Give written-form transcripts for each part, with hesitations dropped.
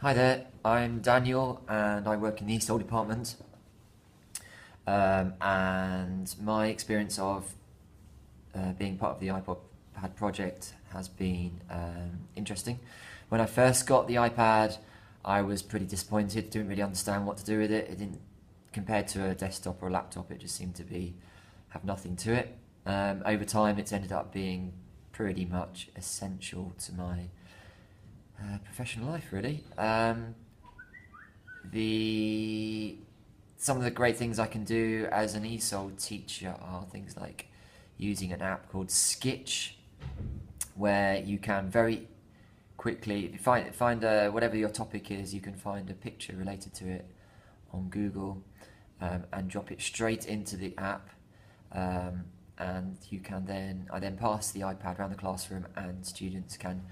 Hi there, I'm Daniel and I work in the ESOL department. And my experience of being part of the iPod project has been interesting. When I first got the iPad, I was pretty disappointed, didn't really understand what to do with it. It didn't, compared to a desktop or a laptop, it just seemed to have nothing to it. Over time, it's ended up being pretty much essential to my professional life, really. The Some of the great things I can do as an ESOL teacher are things like using an app called Skitch, where you can very quickly, if you find whatever your topic is, you can find a picture related to it on Google, and drop it straight into the app. And I then pass the iPad around the classroom, and students can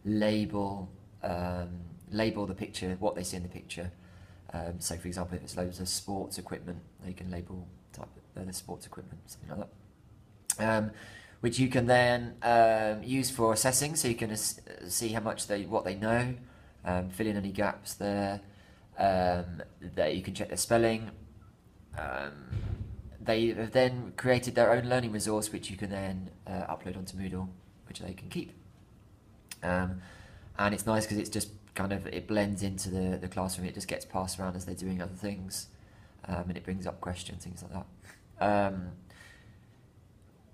label the picture, what they see in the picture. So, for example, if it's loads of sports equipment, they can label the sports equipment, something like that. Which you can then use for assessing, so you can see how much what they know, fill in any gaps there. That you can check their spelling. They have then created their own learning resource, which you can then upload onto Moodle, which they can keep. And it's nice because it's just it blends into the classroom. It just gets passed around as they're doing other things, and it brings up questions, things like that.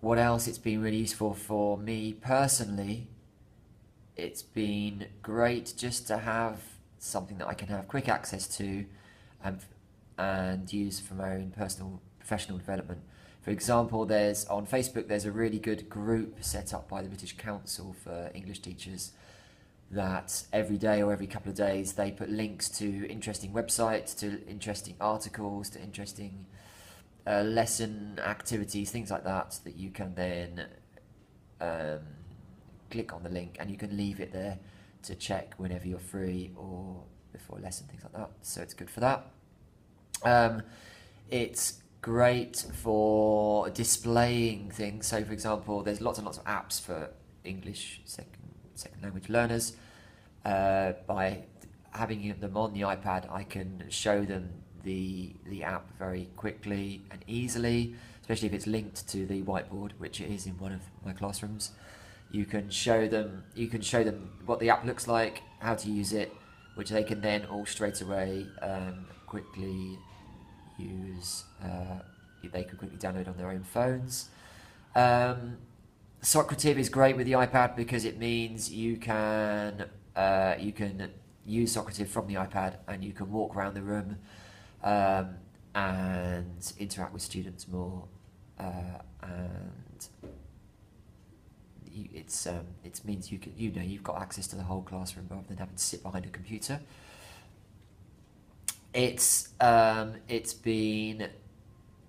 What else? It's been really useful for me personally. It's been great just to have something that I can have quick access to, and use for my own personal professional development. For example, on Facebook there's a really good group set up by the British Council for English teachers, that every day or every couple of days they put links to interesting websites, to interesting articles, to interesting lesson activities, things like that you can then click on the link, and you can leave it there to check whenever you're free or before a lesson, things like that. So it's good for that. It's great for displaying things. So, for example, there's lots and lots of apps for English second language learners. By having them on the iPad, I can show them the app very quickly and easily, especially if it's linked to the whiteboard, which it is in one of my classrooms. You can show them what the app looks like, how to use it, which they can then all straight away quickly use. They can quickly download on their own phones. Socrative is great with the iPad because it means you can use Socrative from the iPad, and you can walk around the room and interact with students more, and it means you've got access to the whole classroom rather than having to sit behind a computer. It's been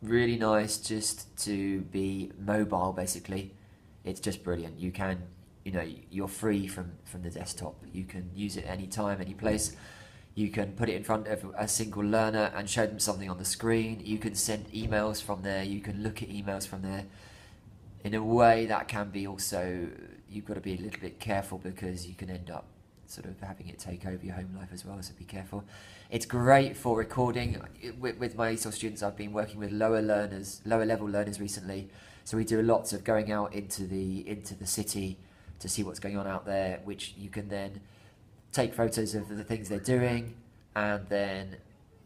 really nice just to be mobile, basically. It's just brilliant. You're free from the desktop. You can use it anytime, any place. You can put it in front of a single learner and show them something on the screen. You can send emails from there. You can look at emails from there. In a way, that can be also, you've got to be a little bit careful, because you can end up sort of having it take over your home life as well, so be careful. It's great for recording. With my ESOL students, I've been working with lower level learners recently, so we do lots of going out into the city to see what's going on out there, which you can then take photos of the things they're doing, and then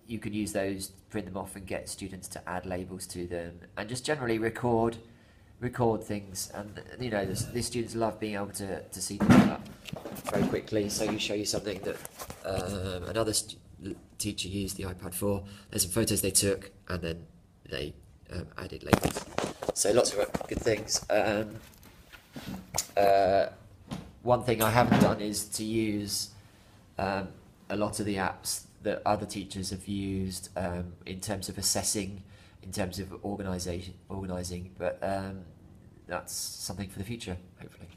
you can use those, print them off, and get students to add labels to them, and just generally record things. And the students love being able to see that very quickly. So you show something that another teacher used the iPad for. There's some photos they took, and then they added labels. So lots of good things. One thing I haven't done is to use a lot of the apps that other teachers have used in terms of assessing, in terms of organising, but that's something for the future, hopefully.